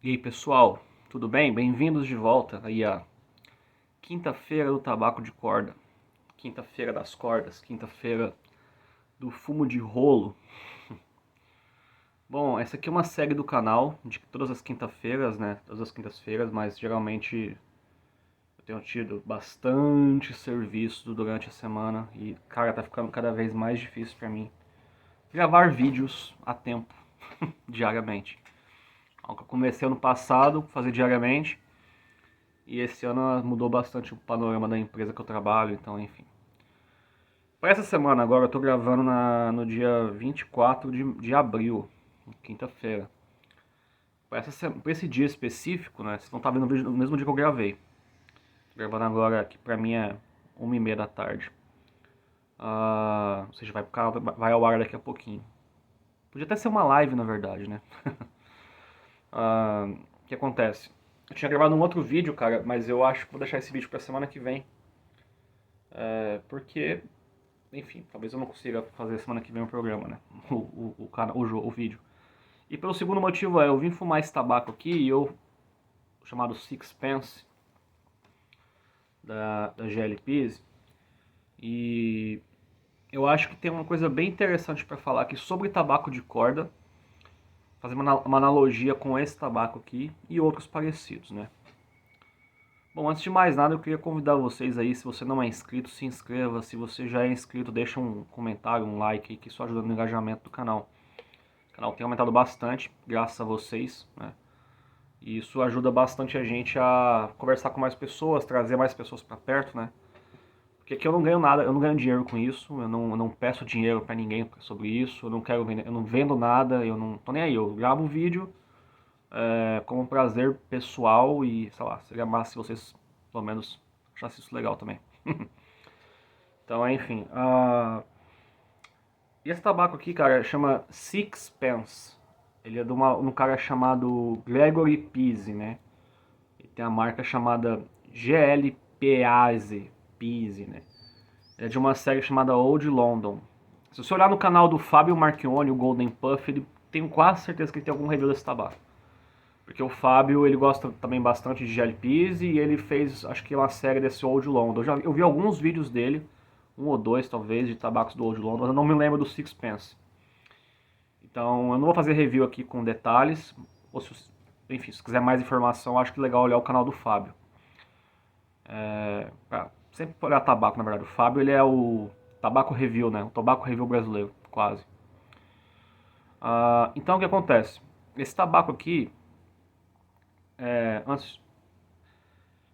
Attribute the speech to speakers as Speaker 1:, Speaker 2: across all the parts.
Speaker 1: E aí pessoal, tudo bem? Bem-vindos de volta aí à quinta-feira do tabaco de corda, quinta-feira das cordas, quinta-feira do fumo de rolo. Bom, essa aqui é uma série do canal de todas as quinta-feiras, né? Todas as quintas-feiras, mas geralmente eu tenho tido bastante serviço durante a semana e, cara, tá ficando cada vez mais difícil pra mim gravar vídeos a tempo, diariamente. Algo que eu comecei ano passado, fazer diariamente. E esse ano mudou bastante o panorama da empresa que eu trabalho, então enfim. Para essa semana agora eu tô gravando no dia 24 de abril, quinta-feira. Pra esse dia específico, né, vocês vão estar vendo o vídeo no mesmo dia que eu gravei. Tô gravando agora, que pra mim é 1h30 da tarde. Ou seja, vai ao ar daqui a pouquinho. Podia até ser uma live, na verdade, né? O que acontece? Eu tinha gravado um outro vídeo, cara, mas eu acho que vou deixar esse vídeo pra semana que vem. Porque enfim, talvez eu não consiga fazer semana que vem o programa, né? O vídeo. E pelo segundo motivo eu vim fumar esse tabaco aqui e chamado Sixpence da GLPs, e eu acho que tem uma coisa bem interessante para falar aqui sobre tabaco de corda, fazer uma analogia com esse tabaco aqui e outros parecidos, né? Bom, antes de mais nada, eu queria convidar vocês aí, se você não é inscrito, se inscreva. Se você já é inscrito, deixa um comentário, um like aí, que isso ajuda no engajamento do canal. O canal tem aumentado bastante, graças a vocês, né? E isso ajuda bastante a gente a conversar com mais pessoas, trazer mais pessoas pra perto, né? Porque aqui eu não ganho nada, eu não ganho dinheiro com isso, eu não peço dinheiro pra ninguém sobre isso, eu não quero vender, eu não vendo nada, eu não tô nem aí, eu gravo o vídeo como um prazer pessoal e, sei lá, seria massa se vocês, pelo menos, achassem isso legal também. Então, enfim. E esse tabaco aqui, cara, chama Sixpence. Ele é de um cara chamado Gregory Pease, né? E tem a marca chamada GLPAZ, Pease, né? É de uma série chamada Old London. Se você olhar no canal do Fábio Marchione, o Golden Puff, ele tenho quase certeza que ele tem algum review desse tabaco. Porque o Fábio, ele gosta também bastante de GLPs e ele fez, acho que uma série desse Old London. Eu vi alguns vídeos dele, um ou dois talvez, de tabacos do Old London, mas eu não me lembro do Sixpence. Então eu não vou fazer review aqui com detalhes, ou se, enfim, se quiser mais informação, acho que é legal olhar o canal do Fábio. Sempre olhar tabaco, na verdade. O Fábio, ele é o tabaco review, né? O tabaco review brasileiro, quase. Então o que acontece? Esse tabaco aqui, antes,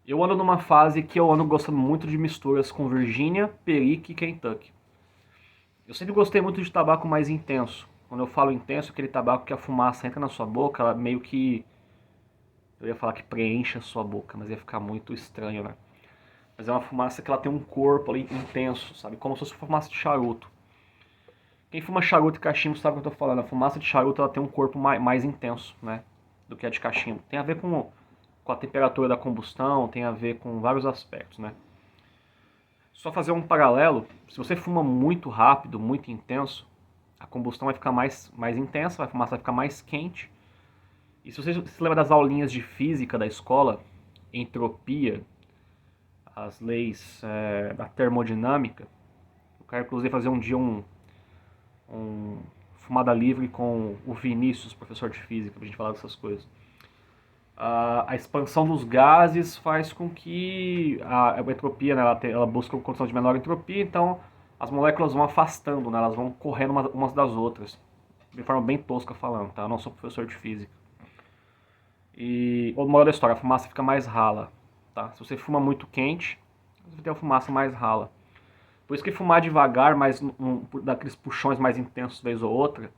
Speaker 1: eu ando numa fase que eu ando gostando muito de misturas com Virginia, Perique e Kentucky. Eu sempre gostei muito de tabaco mais intenso. Quando eu falo intenso, aquele tabaco que a fumaça entra na sua boca, ela meio que... Eu ia falar que preenche a sua boca, mas ia ficar muito estranho, né? Mas é uma fumaça que ela tem um corpo ali intenso, sabe? Como se fosse fumaça de charuto. Quem fuma charuto e cachimbo sabe o que eu tô falando. A fumaça de charuto ela tem um corpo mais intenso, né? Do que a de cachimbo. Tem a ver com a temperatura da combustão, tem a ver com vários aspectos, né? Só fazer um paralelo, se você fuma muito rápido, muito intenso, a combustão vai ficar mais intensa, a fumaça vai ficar mais quente. E se você se lembra das aulinhas de física da escola, entropia, as leis da termodinâmica, eu quero inclusive fazer um dia um fumada livre com o Vinícius, professor de física, pra gente falar dessas coisas. A expansão dos gases faz com que a entropia, né, ela busca uma condição de menor entropia, então as moléculas vão afastando, né, elas vão correndo umas das outras, de forma bem tosca falando, tá? Eu não sou professor de física. E o moral da história, a fumaça fica mais rala, tá? Se você fuma muito quente, você vai ter a fumaça mais rala. Por isso que fumar devagar, mas daqueles puxões mais intensos vez ou outra,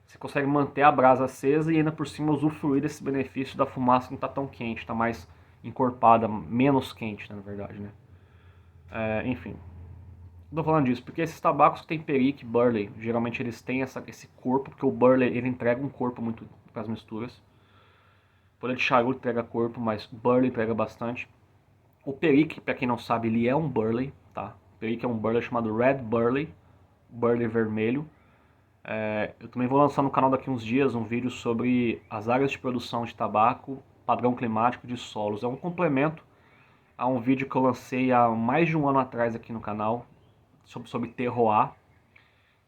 Speaker 1: você consegue manter a brasa acesa e ainda por cima usufruir desse benefício da fumaça que não está tão quente, está mais encorpada, menos quente, na verdade, né? Enfim, não tô falando disso, porque esses tabacos que tem perique, burley, geralmente eles têm esse corpo, porque o burley ele entrega um corpo muito para as misturas. Folha de charuto entrega corpo, mas burley entrega bastante. O perique, para quem não sabe, ele é um burley, tá? O perique é um burley chamado red burley, burley vermelho. Eu também vou lançar no canal daqui uns dias um vídeo sobre as áreas de produção de tabaco, padrão climático de solos. É um complemento a um vídeo que eu lancei há mais de um ano atrás aqui no canal, sobre terroir.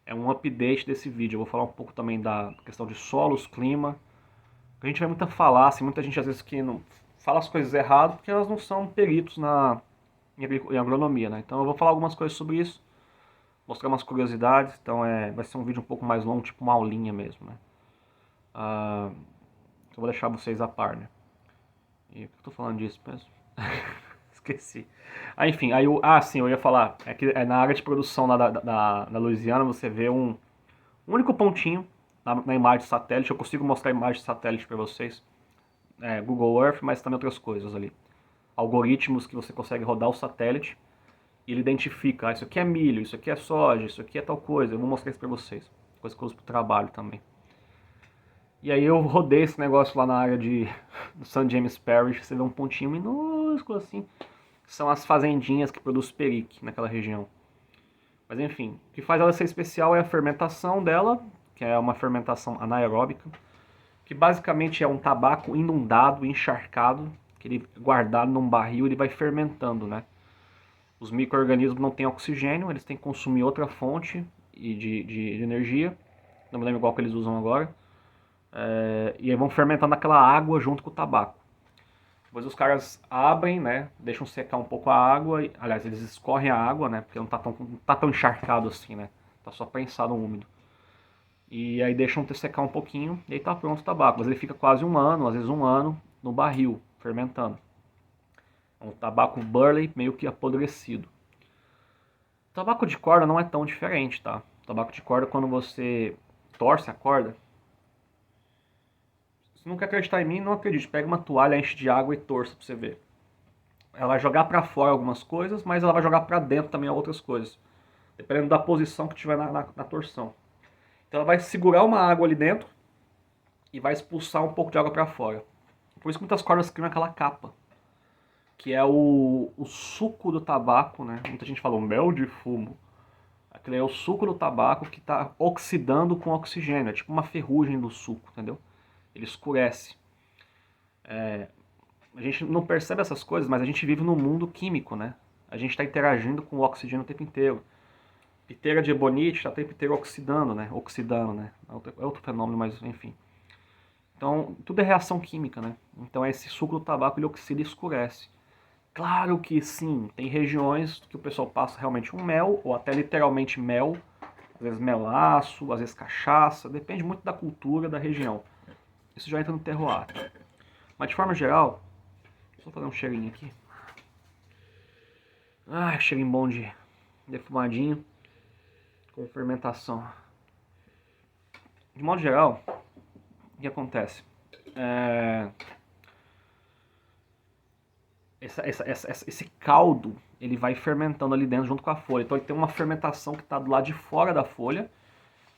Speaker 1: É um update desse vídeo. Eu vou falar um pouco também da questão de solos, clima. A gente vê muita falácia, muita gente às vezes que não fala as coisas errado porque elas não são peritos em agronomia, né? Então eu vou falar algumas coisas sobre isso, mostrar umas curiosidades. Então vai ser um vídeo um pouco mais longo, tipo uma aulinha mesmo, né? Eu vou deixar vocês a par, né? E por que eu tô falando disso mesmo? Esqueci. Enfim, sim, eu ia falar. É que na área de produção lá da Louisiana você vê um único pontinho na imagem de satélite. Eu consigo mostrar a imagem de satélite para vocês. Google Earth, mas também outras coisas ali. Algoritmos que você consegue rodar o satélite e ele identifica, isso aqui é milho, isso aqui é soja, isso aqui é tal coisa. Eu vou mostrar isso para vocês. Coisa que eu uso pro trabalho também. E aí eu rodei esse negócio lá na área do St. James Parish, você vê um pontinho minúsculo assim. São as fazendinhas que produzem perique naquela região. Mas enfim, o que faz ela ser especial é a fermentação dela, que é uma fermentação anaeróbica, que basicamente é um tabaco inundado, encharcado, que ele guardado num barril, ele vai fermentando, né? Os micro-organismos não têm oxigênio, eles têm que consumir outra fonte de energia, não me lembro qual que eles usam agora, e aí vão fermentando aquela água junto com o tabaco. Depois os caras abrem, né, deixam secar um pouco a água, aliás, eles escorrem a água, né, porque não tá tão encharcado assim, né, tá só prensado úmido. E aí deixam secar um pouquinho e aí tá pronto o tabaco. Mas ele fica quase um ano, às vezes um ano, no barril, fermentando. É um tabaco burley meio que apodrecido. O tabaco de corda não é tão diferente, tá? O tabaco de corda, quando você torce a corda, se não quer acreditar em mim, não acredite. Pega uma toalha, enche de água e torça pra você ver. Ela vai jogar pra fora algumas coisas, mas ela vai jogar pra dentro também outras coisas. Dependendo da posição que tiver na torção. Então ela vai segurar uma água ali dentro e vai expulsar um pouco de água pra fora. Por isso que muitas cordas criam aquela capa, que é o suco do tabaco, né? Muita gente fala o mel de fumo. Aquele é o suco do tabaco que está oxidando com oxigênio. É tipo uma ferrugem do suco, entendeu? Ele escurece. A gente não percebe essas coisas, mas a gente vive num mundo químico, né? A gente está interagindo com o oxigênio o tempo inteiro. Piteira de ebonite está o tempo inteiro oxidando, né? Oxidando, né? É outro fenômeno, mas enfim. Então, tudo é reação química, né? Então, esse suco do tabaco ele oxida e escurece. Claro que sim, tem regiões que o pessoal passa realmente um mel, ou até literalmente mel, às vezes melaço, às vezes cachaça, depende muito da cultura da região. Isso já entra no terroir. Mas de forma geral, só fazer um cheirinho aqui. Ah, cheirinho bom de defumadinho, com fermentação. De modo geral, o que acontece? Esse caldo ele vai fermentando ali dentro junto com a folha. Então ele tem uma fermentação que está do lado de fora da folha,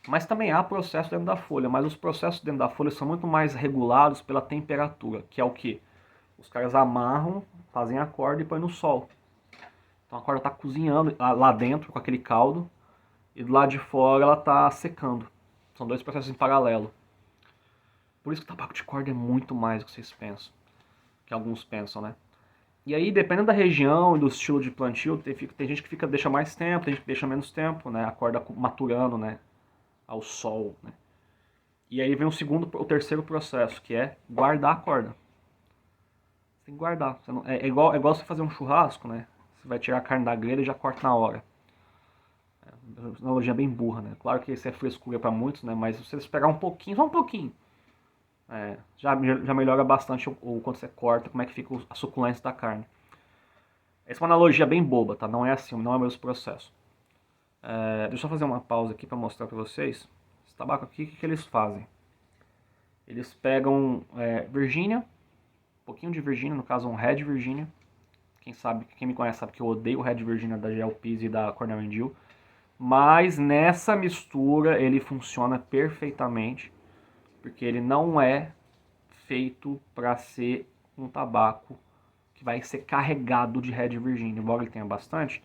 Speaker 1: mas também há processo dentro da folha. Mas os processos dentro da folha são muito mais regulados pela temperatura, que é o que? Os caras amarram, fazem a corda e põem no sol. Então a corda está cozinhando lá dentro com aquele caldo e do lado de fora ela está secando. São dois processos em paralelo. Por isso que o tabaco de corda é muito mais do que vocês pensam, que alguns pensam, né? E aí, dependendo da região e do estilo de plantio, tem gente que deixa mais tempo, tem gente que deixa menos tempo, né? A corda maturando, né? Ao sol, né? E aí vem o terceiro processo, que é guardar a corda. Você tem que guardar. É igual você fazer um churrasco, né? Você vai tirar a carne da grelha e já corta na hora. É uma analogia bem burra, né? Claro que isso é frescura para muitos, né? Mas se você esperar um pouquinho, só um pouquinho, já melhora bastante quando você corta, como é que fica a suculência da carne. Essa é uma analogia bem boba, tá? Não é assim, não é o mesmo processo. Deixa eu fazer uma pausa aqui para mostrar para vocês. Esse tabaco aqui, o que eles fazem? Eles pegam Virgínia, um pouquinho de Virgínia, no caso um Red Virginia. Quem me conhece sabe que eu odeio o Red Virginia da GLPs e da Cornell and Deal. Mas nessa mistura ele funciona perfeitamente, porque ele não é feito para ser um tabaco que vai ser carregado de Red Virginia, embora ele tenha bastante.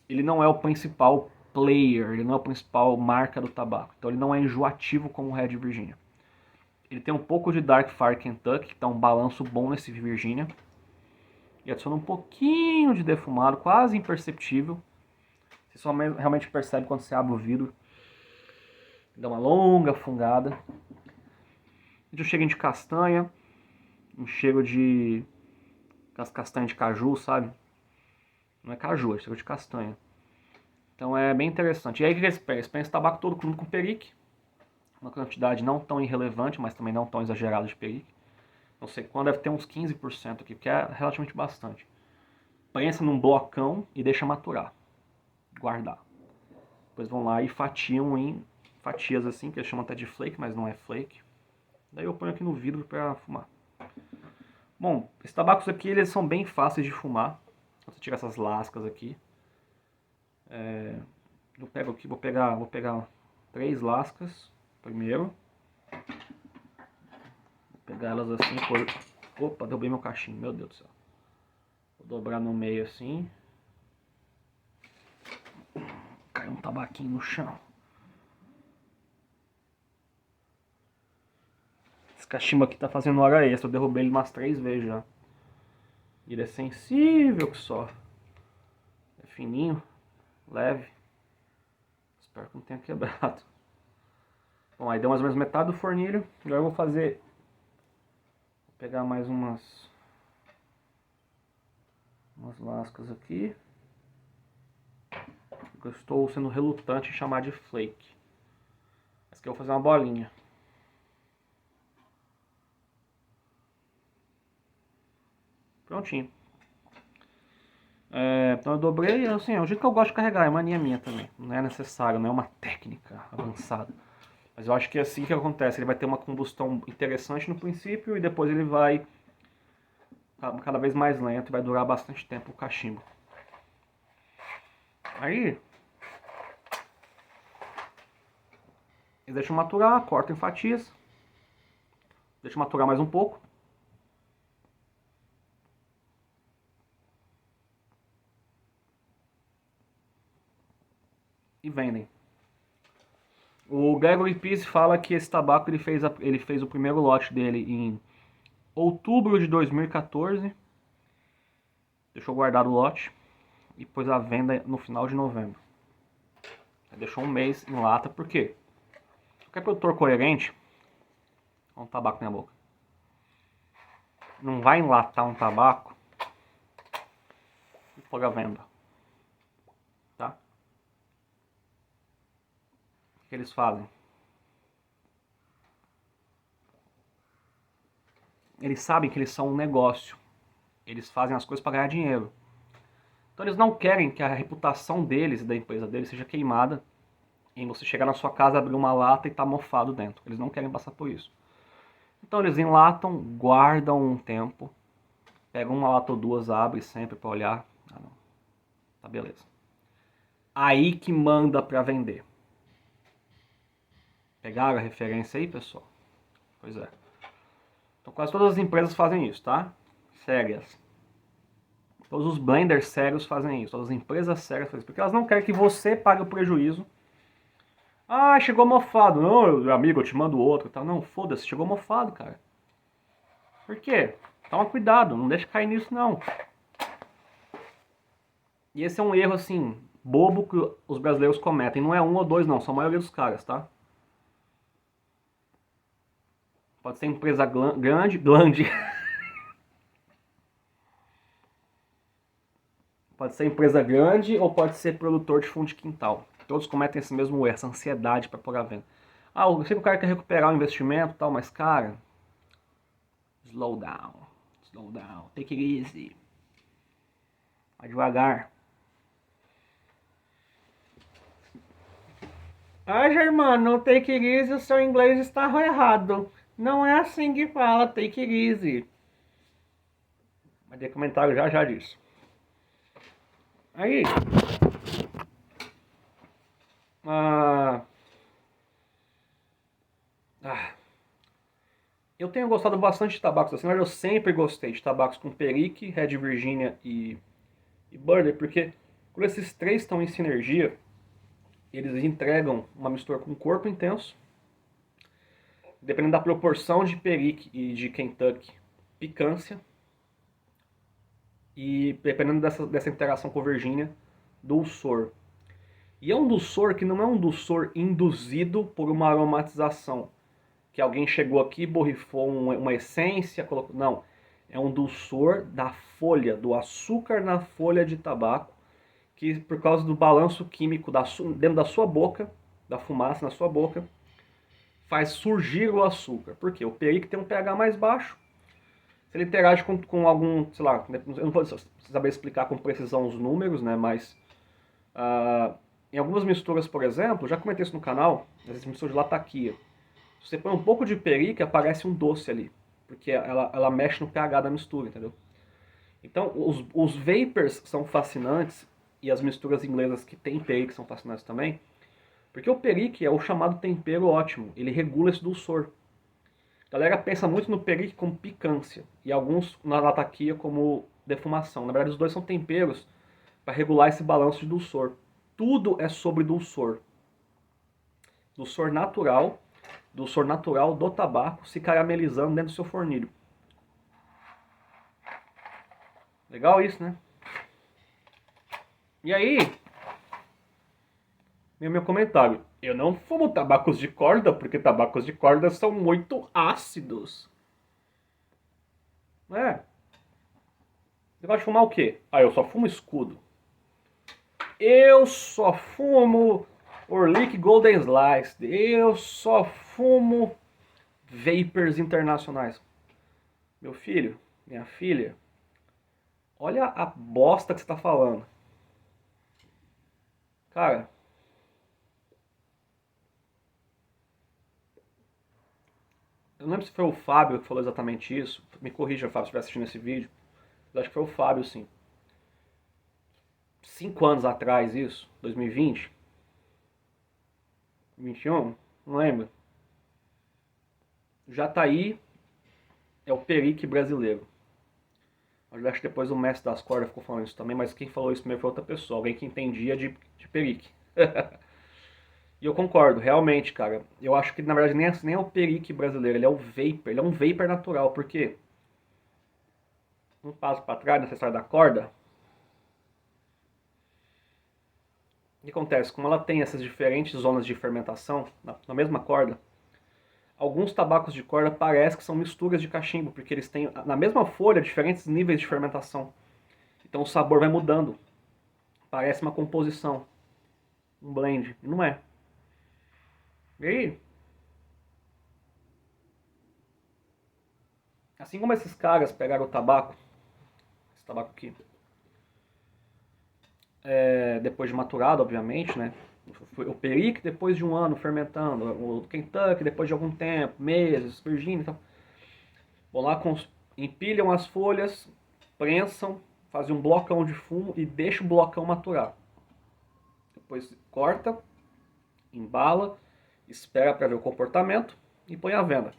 Speaker 1: Ele não é o principal player, ele não é a principal marca do tabaco. Então ele não é enjoativo como o Red Virginia. Ele tem um pouco de Dark Fire Kentucky, que dá um balanço bom nesse Virginia. E adiciona um pouquinho de defumado, quase imperceptível. Você só realmente percebe quando você abre o vidro. Dá uma longa fungada. E um cheirinho de castanha. Um cheiro de castanha de caju, sabe? Não é caju, é cheiro de castanha. Então é bem interessante. E aí o que eles pegam? Eles pegam esse tabaco todo crudo com perique. Uma quantidade não tão irrelevante, mas também não tão exagerada de perique. Não sei quando, deve ter uns 15% aqui, porque é relativamente bastante. Prensa num blocão e deixa maturar. Guardar. Depois vão lá e fatiam em fatias assim, que eles chamam até de flake, mas não é flake. Daí eu ponho aqui no vidro para fumar. Bom, esses tabacos aqui eles são bem fáceis de fumar. Você tira essas lascas aqui. Eu pego aqui, vou pegar 3 lascas primeiro. Vou pegar elas assim por... Opa, derrubei meu cachimbo, meu Deus do céu. Vou dobrar no meio assim. Caiu um tabaquinho no chão. Esse cachimbo aqui tá fazendo hora extra, eu derrubei ele umas 3 vezes já. Ele é sensível que só. É fininho, leve. Espero que não tenha quebrado. Bom, aí deu mais ou menos metade do fornilho. Agora eu vou fazer... Vou pegar mais umas lascas aqui. Eu estou sendo relutante em chamar de flake. Essa aqui eu vou fazer uma bolinha. Prontinho. Então eu dobrei, assim, é o jeito que eu gosto de carregar, é mania minha também. Não é necessário, não é uma técnica avançada. Mas eu acho que é assim que acontece, ele vai ter uma combustão interessante no princípio e depois ele vai cada vez mais lento e vai durar bastante tempo o cachimbo. Aí, eles deixam maturar, cortam em fatias, deixam maturar mais um pouco. E vendem. O Gregory Pease fala que esse tabaco ele fez o primeiro lote dele em outubro de 2014. Deixou guardado o lote e pôs a venda no final de novembro. Deixou um mês em lata, por quê? Qualquer produtor coerente, olha um tabaco na minha boca, não vai enlatar um tabaco e pôr a venda. Tá? O que eles fazem? Eles sabem que eles são um negócio. Eles fazem as coisas para ganhar dinheiro. Então eles não querem que a reputação deles e da empresa deles seja queimada em você chegar na sua casa, abrir uma lata e estar mofado dentro. Eles não querem passar por isso. Então eles enlatam, guardam um tempo, pegam uma lata ou duas, abrem sempre para olhar. Ah, não. Tá, beleza. Aí que manda para vender. Pegaram a referência aí, pessoal? Pois é. Então quase todas as empresas fazem isso, tá? Sérias. Todos os blenders sérios fazem isso. Todas as empresas sérias fazem isso. Porque elas não querem que você pague o prejuízo. Ah, chegou mofado. Não, amigo, eu te mando outro. Tá? Não, foda-se, chegou mofado, cara. Por quê? Toma cuidado, não deixa cair nisso, não. E esse é um erro, assim, bobo que os brasileiros cometem. Não é um ou dois, não. São a maioria dos caras, tá? Pode ser empresa grande. Pode ser empresa grande ou pode ser produtor de fundo de quintal. Todos cometem esse mesmo erro, essa ansiedade para pôr a venda. Ah, eu sei que o cara quer recuperar o investimento e tal, mas cara, slow down, take it easy. Vai devagar. Ah, Germano, take it easy, o seu inglês está errado. Não é assim que fala, take it easy. Vai ter comentário já disso. Aí, eu tenho gostado bastante de tabacos assim, mas eu sempre gostei de tabacos com Perique, Red Virginia e Burley, porque quando esses três estão em sinergia, eles entregam uma mistura com corpo intenso, dependendo da proporção de Perique e de Kentucky, picância, e dependendo dessa interação com Virgínia, dulçor. E é um dulçor que não é um dulçor induzido por uma aromatização, que alguém chegou aqui, borrifou uma essência, colocou... Não, é um dulçor da folha, do açúcar na folha de tabaco, que por causa do balanço químico dentro da sua boca, da fumaça na sua boca, faz surgir o açúcar. Por quê? O perique tem um pH mais baixo, se ele interage com algum, sei lá, eu não vou saber explicar com precisão os números, né, mas em algumas misturas, por exemplo, já comentei isso no canal, essas misturas de lataquia, se você põe um pouco de perique, aparece um doce ali, porque ela mexe no pH da mistura, entendeu? Então, os vapors são fascinantes, e as misturas inglesas que tem perique são fascinantes também, porque o perique é o chamado tempero ótimo, ele regula esse dulçor. A galera pensa muito no perique como picância, e alguns na lataquia como defumação. Na verdade, os dois são temperos para regular esse balanço de dulçor. Tudo é sobre dulçor. Dulçor natural do tabaco se caramelizando dentro do seu fornilho. Legal isso, né? E aí, meu comentário. Eu não fumo tabacos de corda, porque tabacos de corda são muito ácidos. É. Você gosta de fumar o quê? Ah, eu só fumo escudo. Eu só fumo Orlick Golden Slice. Eu só fumo Vapors internacionais. Meu filho, minha filha, olha a bosta que você tá falando. Cara, eu não lembro se foi o Fábio que falou exatamente isso. Me corrija, Fábio, se estiver assistindo esse vídeo. Eu acho que foi o Fábio, sim. 5 anos atrás isso, 2020, 21, não lembro. Jataí é o perique brasileiro. Eu acho que depois o mestre das cordas ficou falando isso também, mas quem falou isso primeiro foi outra pessoa, alguém que entendia de perique. E eu concordo, realmente, cara. Eu acho que na verdade nem é o perique brasileiro, ele é o vapor, ele é um vapor natural, porque um passo para trás nessa história da corda, o que acontece? Como ela tem essas diferentes zonas de fermentação na mesma corda, alguns tabacos de corda parece que são misturas de cachimbo, porque eles têm na mesma folha diferentes níveis de fermentação. Então o sabor vai mudando. Parece uma composição, um blend, e não é. E aí, assim como esses caras pegaram o tabaco, esse tabaco aqui, depois de maturado, obviamente, né? O perique depois de um ano fermentando, o Kentucky depois de algum tempo, meses, Virgínia e tal. Vão lá, empilham as folhas, prensam, fazem um blocão de fumo e deixa o blocão maturar. Depois corta, embala, espera para ver o comportamento e põe à venda.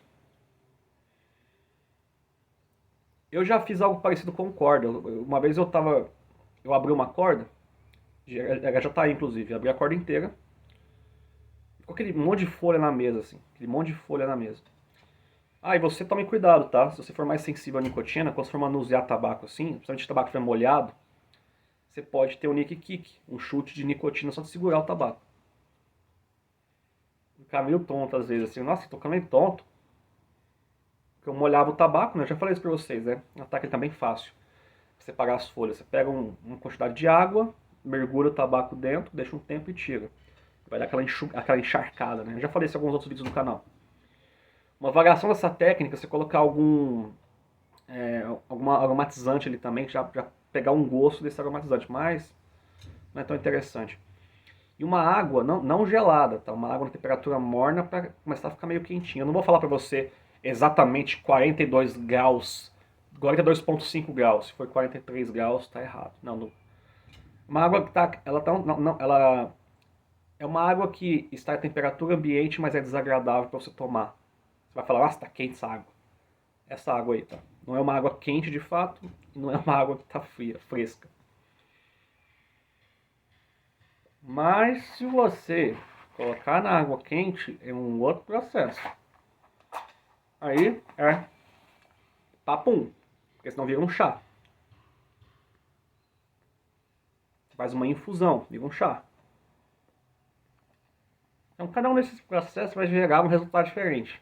Speaker 1: Eu já fiz algo parecido com corda. Uma vez eu abri uma corda, era Jataí inclusive, abri a corda inteira, ficou aquele monte de folha na mesa, assim, aquele monte de folha na mesa. Ah, e você tome cuidado, tá? Se você for mais sensível à nicotina, quando você for manusear tabaco assim, principalmente se o tabaco estiver molhado, você pode ter um nick kick, um chute de nicotina só de segurar o tabaco. Ficar meio tonto às vezes, assim, nossa, tô ficando meio tonto. Porque eu molhava o tabaco, né? Eu já falei isso pra vocês, né? O ataque tá bem fácil. Separar as folhas. Você pega uma quantidade de água, mergulha o tabaco dentro, deixa um tempo e tira. Vai dar aquela encharcada, né? Eu já falei isso em alguns outros vídeos do canal. Uma variação dessa técnica, você colocar alguma aromatizante ali também, já pegar um gosto desse aromatizante, mas não é tão interessante. E uma água não gelada, tá? Uma água na temperatura morna para começar a ficar meio quentinha. Eu não vou falar para você exatamente 42 graus, 42,5 graus. Se for 43 graus, tá errado. Não. Uma água que ela é uma água que está a temperatura ambiente, mas é desagradável para você tomar. Você vai falar, nossa, tá quente essa água. Essa água aí, tá? Não é uma água quente de fato, e não é uma água que tá fria, fresca. Mas se você colocar na água quente, é um outro processo. Aí é papum, porque senão vira um chá. Você faz uma infusão, vira um chá. Então cada um desses processos vai gerar um resultado diferente.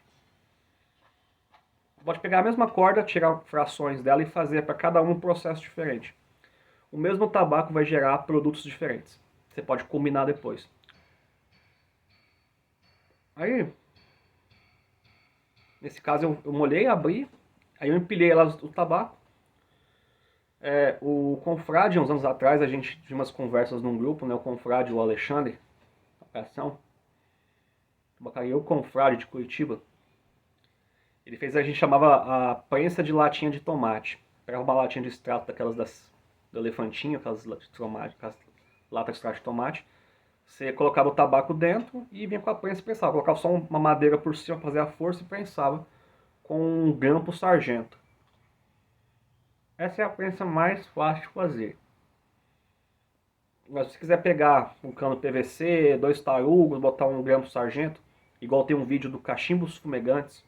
Speaker 1: Você pode pegar a mesma corda, tirar frações dela e fazer para cada um processo diferente. O mesmo tabaco vai gerar produtos diferentes. Você pode combinar depois. Aí, nesse caso eu molhei, abri, aí eu empilhei lá o tabaco. O confrade, uns anos atrás, a gente tinha umas conversas num grupo, né? O confrade, o Alexandre, ação, o confrade de Curitiba. Ele fez, a gente chamava a prensa de latinha de tomate. Pegava uma latinha de extrato daquelas do elefantinho, aquelas latas de extrato de tomate. Você colocava o tabaco dentro e vinha com a prensa e prensava. Colocava só uma madeira por cima para fazer a força e prensava com um grampo sargento. Essa é a prensa mais fácil de fazer. Mas se você quiser pegar um cano PVC, 2 tarugos, botar um grampo sargento, igual tem um vídeo do Cachimbos Fumegantes,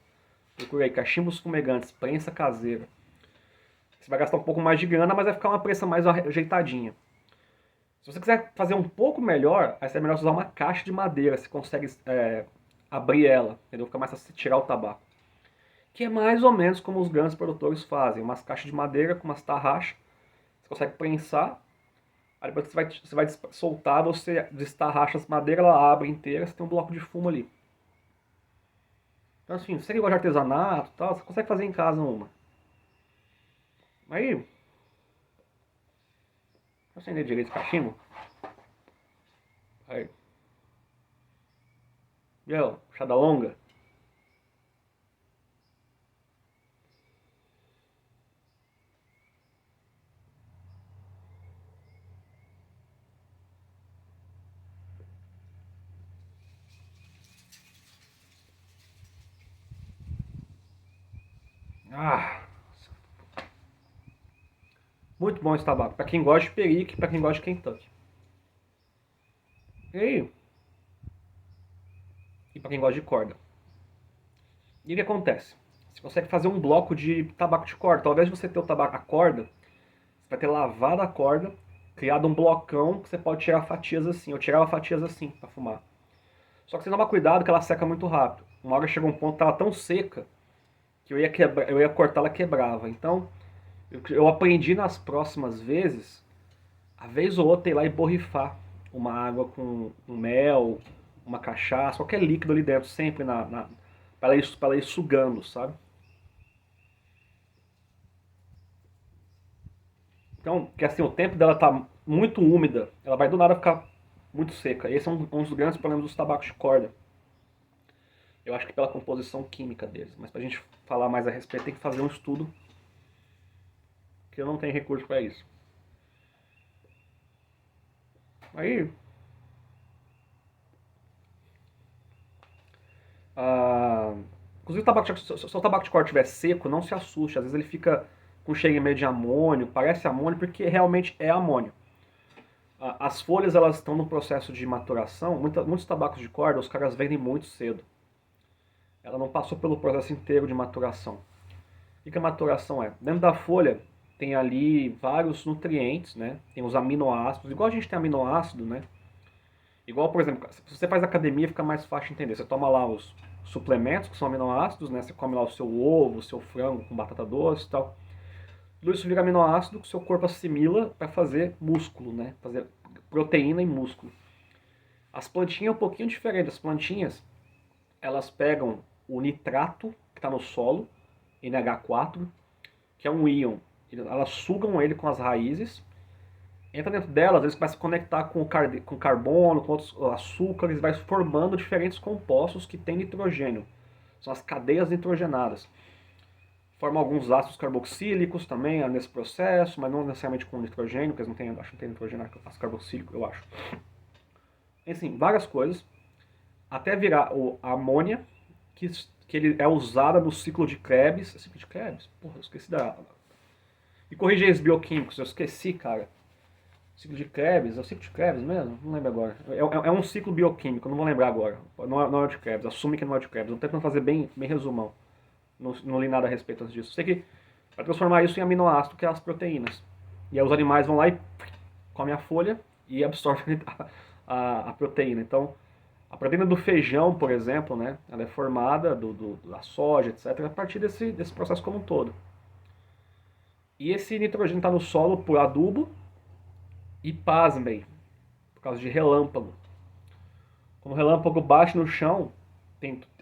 Speaker 1: procura aí, Cachimbos Fumegantes, prensa caseira. Você vai gastar um pouco mais de grana, mas vai ficar uma prensa mais ajeitadinha. Se você quiser fazer um pouco melhor, aí é melhor usar uma caixa de madeira, você consegue abrir ela, entendeu? Fica mais fácil tirar o tabaco. Que é mais ou menos como os grandes produtores fazem, umas caixas de madeira com umas tarraxas, você consegue prensar, aí depois você vai soltar, você destarraxa as madeiras, ela abre inteira, você tem um bloco de fumo ali. Então assim, se você gosta de artesanato e tal, você consegue fazer em casa uma. Aí, deixa eu acender direito o cachimbo. Aí. Viu? Chada longa. Ah, muito bom esse tabaco. Pra quem gosta de perique, pra quem gosta de Kentucky. E pra quem gosta de corda. E o que acontece? Você consegue fazer um bloco de tabaco de corda. Talvez você ter o tabaco, a corda, você vai ter lavado a corda, criado um blocão que você pode tirar fatias assim. Eu tirava fatias assim pra fumar. Só que você toma cuidado que ela seca muito rápido. Uma hora chegou um ponto que ela tão seca que eu ia cortar, ela quebrava. Então, eu aprendi nas próximas vezes, a vez ou outra, ir lá e borrifar uma água com um mel, uma cachaça, qualquer líquido ali dentro, sempre para ela ir sugando, sabe? Então, que assim, o tempo dela tá muito úmida, ela vai do nada ficar muito seca. Esse é um dos grandes problemas dos tabacos de corda. Eu acho que pela composição química deles. Mas pra gente falar mais a respeito, tem que fazer um estudo, que eu não tenho recurso para isso. Aí, inclusive se o tabaco de corda estiver seco, não se assuste. Às vezes ele fica com cheiro meio de amônio, parece amônio, porque realmente é amônio. As folhas elas estão no processo de maturação. Muitos tabacos de corda os caras vendem muito cedo. Ela não passou pelo processo inteiro de maturação. O que a maturação é? Dentro da folha tem ali vários nutrientes, né? Tem os aminoácidos, igual a gente tem aminoácido, né? Igual, por exemplo, se você faz academia fica mais fácil de entender. Você toma lá os suplementos, que são aminoácidos, né? Você come lá o seu ovo, o seu frango com batata doce e tal. Tudo isso vira aminoácido que o seu corpo assimila para fazer músculo, né? Fazer proteína e músculo. As plantinhas é um pouquinho diferente. As plantinhas, elas pegam o nitrato que está no solo, NH4, que é um íon. Elas sugam ele com as raízes, entra dentro delas, eles começam a conectar com carbono, com outros açúcares, vai formando diferentes compostos que têm nitrogênio. São as cadeias nitrogenadas. Forma alguns ácidos carboxílicos também nesse processo, mas não necessariamente com nitrogênio, porque eles não têm, acho que não tem nitrogênio, ácido carboxílico, eu acho. Enfim, várias coisas, até virar a amônia, que ele é usada no ciclo de Krebs. Ciclo de Krebs? Porra, eu esqueci da... Me corrija aí os bioquímicos, eu esqueci, cara. Ciclo de Krebs, é o ciclo de Krebs mesmo? Não lembro agora. É um ciclo bioquímico, não vou lembrar agora. Não é o de Krebs, assume que não é o de Krebs. Eu tô tentando fazer bem resumão. Não li nada a respeito antes disso. Sei que vai transformar isso em aminoácido, que é as proteínas. E aí os animais vão lá e comem a folha e absorvem a proteína. Então, a proteína do feijão, por exemplo, né, ela é formada da soja, etc., a partir desse processo como um todo. E esse nitrogênio está no solo por adubo e, pasmem, por causa de relâmpago. Quando o relâmpago bate no chão,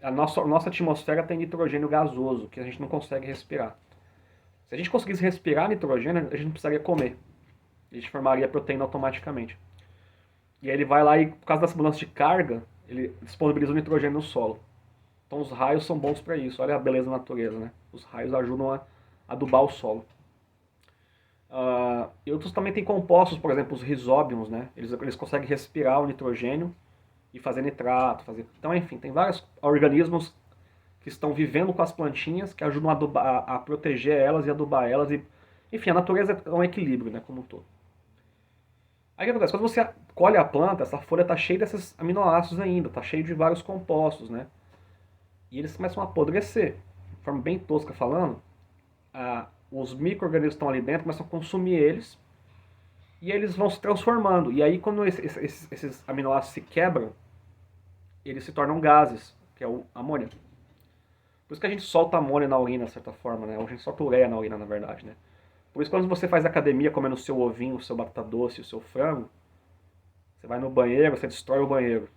Speaker 1: a nossa atmosfera tem nitrogênio gasoso, que a gente não consegue respirar. Se a gente conseguisse respirar nitrogênio, a gente não precisaria comer. A gente formaria proteína automaticamente. E aí ele vai lá e, por causa dessa mudança de carga, ele disponibiliza o nitrogênio no solo. Então os raios são bons para isso. Olha a beleza da natureza, né? Os raios ajudam a adubar o solo. E outros também têm compostos, por exemplo, os risóbios, né? Eles conseguem respirar o nitrogênio e fazer nitrato. Então, enfim, tem vários organismos que estão vivendo com as plantinhas que ajudam a proteger elas e adubar elas. Enfim, a natureza é um equilíbrio, né, como um todo. Aí o que acontece? Quando você colhe a planta, essa folha está cheia desses aminoácidos ainda, está cheia de vários compostos, né? E eles começam a apodrecer. De forma bem tosca falando, os micro-organismos que estão ali dentro começam a consumir eles e eles vão se transformando. E aí quando esses aminoácidos se quebram, eles se tornam gases, que é o amônia. Por isso que a gente solta amônia na urina, de certa forma, né? Ou a gente solta ureia na urina, na verdade, né? Por isso quando você faz academia comendo o seu ovinho, o seu batata doce, o seu frango, você vai no banheiro, você destrói o banheiro.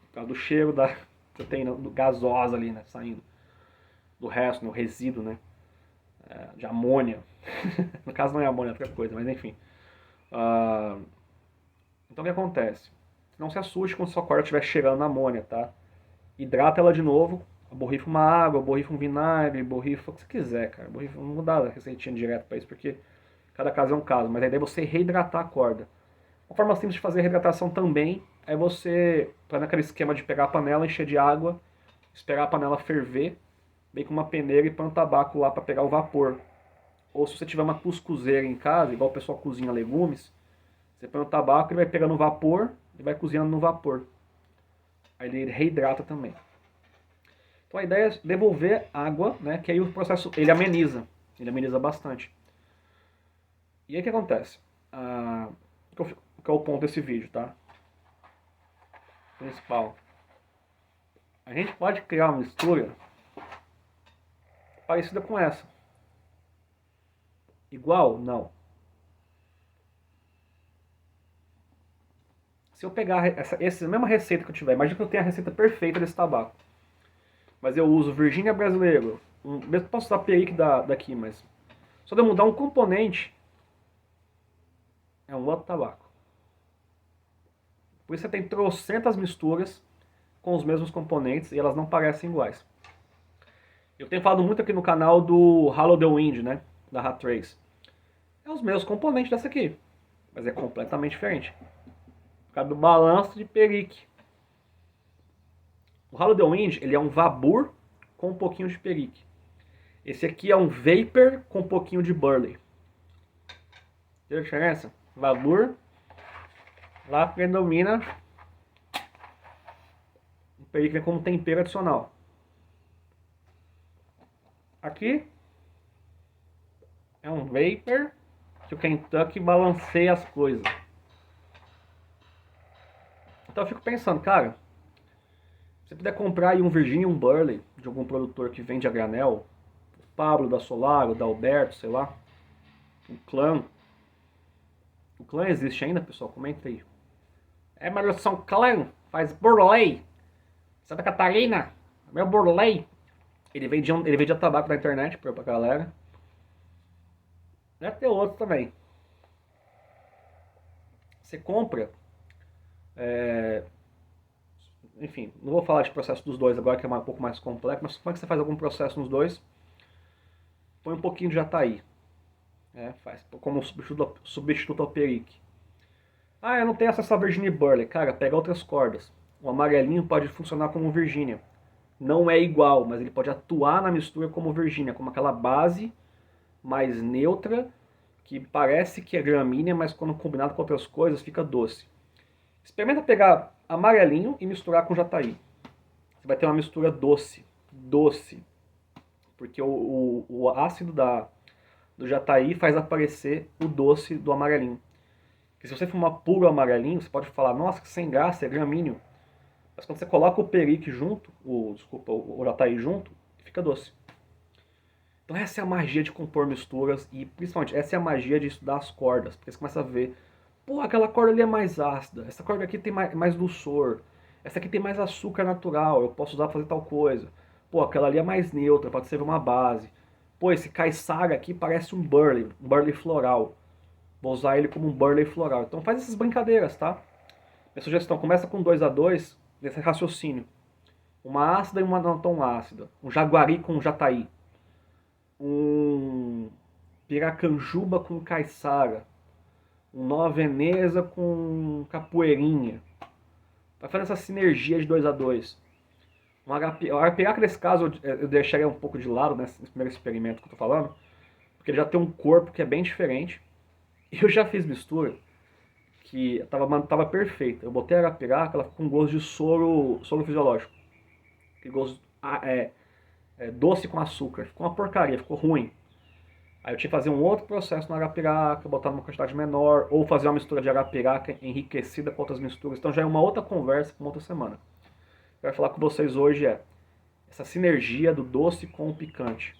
Speaker 1: Por causa do cheiro da proteína gasosa ali, né? Saindo. Do resto, né? O resíduo, né? De amônia. No caso não é amônia, é outra coisa, mas enfim. Então o que acontece? Não se assuste quando sua corda estiver cheirando na amônia, tá? Hidrata ela de novo, borrifa uma água, borrifa um vinagre, borrifa o que você quiser, cara. Borrifa, não vou dar a receitinha direto pra isso, porque cada caso é um caso, mas a ideia é você reidratar a corda. Uma forma simples de fazer a reidratação também é você, para naquele esquema de pegar a panela, encher de água, esperar a panela ferver, bem com uma peneira e põe um tabaco lá para pegar o vapor. Ou se você tiver uma cuscuzeira em casa, igual o pessoal cozinha legumes, você põe o tabaco, ele vai pegando o vapor e vai cozinhando no vapor. Aí ele reidrata também. Então a ideia é devolver água, né, que aí o processo ele ameniza bastante. E aí o que acontece? Que é o ponto desse vídeo, tá? Principal. A gente pode criar uma mistura parecida com essa. Igual? Não. Se eu pegar essa mesma receita que eu tiver, imagina que eu tenho a receita perfeita desse tabaco. Mas eu uso Virgínia brasileiro. Mesmo posso usar Perique daqui, mas só de eu mudar um componente, é um outro tabaco. Por isso você tem trocentas misturas com os mesmos componentes e elas não parecem iguais. Eu tenho falado muito aqui no canal do Hollow the Wind, né? Da Hat Trace. É os mesmos componentes dessa aqui, mas é completamente diferente. Por causa do balanço de Perique. O Hollow the Wind, ele é um Vabur com um pouquinho de Perique. Esse aqui é um Vapor com um pouquinho de Burley. Entendeu a diferença? Vabur, lá predomina o Perique vem como tempero adicional. Aqui é um Vapor que o Kentucky balanceia as coisas. Então eu fico pensando, cara, se você puder comprar aí um Virginia e um Burley de algum produtor que vende a granel, o Pablo da Solaro, da Alberto, sei lá, o Clã. O Clã existe ainda, pessoal? Comenta aí. É, mas eu sou um Clã, faz Burley. Santa Catarina, meu Burley. Ele vendia tabaco na internet pra galera. Deve ter outro também. Você compra. Enfim, não vou falar de processo dos dois agora, que é um pouco mais complexo, mas como é que você faz algum processo nos dois? Põe um pouquinho de jataí. Faz como substituto ao Perique. Eu não tenho acesso a Virginia Burley. Cara, pega outras cordas. O amarelinho pode funcionar como Virginia. Não é igual, mas ele pode atuar na mistura como Virginia, como aquela base mais neutra que parece que é gramínea, mas quando combinado com outras coisas fica doce. Experimenta pegar amarelinho e misturar com jataí. Você vai ter uma mistura doce, doce, porque o ácido do jataí faz aparecer o doce do amarelinho. Porque se você fumar puro amarelinho, você pode falar, nossa, que sem graça, é gramíneo. Mas quando você coloca o perique junto, o jataí junto, fica doce. Então essa é a magia de compor misturas e principalmente essa é a magia de estudar as cordas. Porque você começa a ver, pô, aquela corda ali é mais ácida, essa corda aqui tem mais dulçor, essa aqui tem mais açúcar natural, eu posso usar para fazer tal coisa. Pô, aquela ali é mais neutra, pode ser uma base. Pô, esse caiçara aqui parece um burley floral. Vou usar ele como um burley floral. Então faz essas brincadeiras, tá? Minha sugestão, começa com 2 a 2 nesse raciocínio. Uma ácida e uma não tão ácida. Um jaguari com um jataí. Um piracanjuba com caiçara. Um nova veneza com capoeirinha. Vai fazer essa sinergia de 2 a 2. O arapiraca, nesse caso, eu deixaria um pouco de lado nesse primeiro experimento que eu tô falando, porque ele já tem um corpo que é bem diferente. Eu já fiz mistura que tava perfeita. Eu botei a arapiraca, ela ficou com gosto de soro fisiológico. Aquele gosto doce com açúcar. Ficou uma porcaria, ficou ruim. Aí eu tinha que fazer um outro processo na arapiraca, botar numa quantidade menor, ou fazer uma mistura de arapiraca enriquecida com outras misturas. Então já é uma outra conversa para uma outra semana. O que eu quero falar com vocês hoje é essa sinergia do doce com o picante.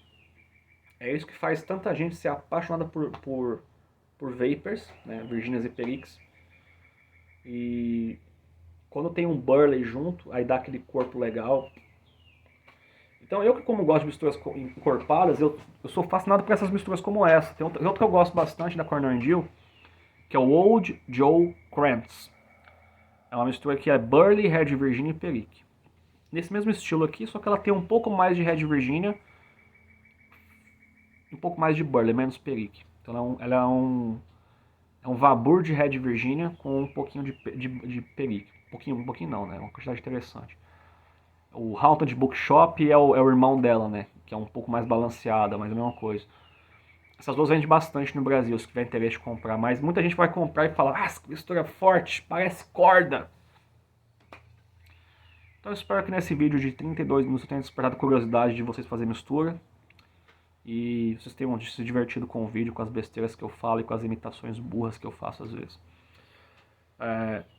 Speaker 1: É isso que faz tanta gente ser apaixonada por vapers, né, Virginias e Periques. E quando tem um burley junto, aí dá aquele corpo legal. Então eu que como gosto de misturas encorpadas, eu sou fascinado por essas misturas como essa. Tem outro que eu gosto bastante da Cornell Deal, que é o Old Joe Krantz. É uma mistura que é Burley, Red Virginia e Perique. Nesse mesmo estilo aqui, só que ela tem um pouco mais de Red Virginia, um pouco mais de Burley, menos Perique. Então ela é um Vabur de Red Virginia com um pouquinho de Perique. Um pouquinho não, né? Uma quantidade interessante. O Haunted Bookshop é o irmão dela, né? Que é um pouco mais balanceada, mas é a mesma coisa. Essas duas vendem bastante no Brasil, se tiver interesse de comprar. Mas muita gente vai comprar e fala, ah, essa mistura é forte, parece corda. Então eu espero que nesse vídeo de 32 minutos eu tenha despertado a curiosidade de vocês fazerem mistura. E vocês tenham se divertido com o vídeo, com as besteiras que eu falo e com as imitações burras que eu faço às vezes.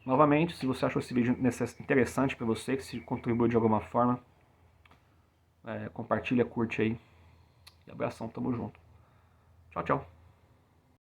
Speaker 1: Novamente, se você achou esse vídeo interessante para você, que se contribuiu de alguma forma, compartilha, curte aí. E abração, tamo junto. Tchau, tchau.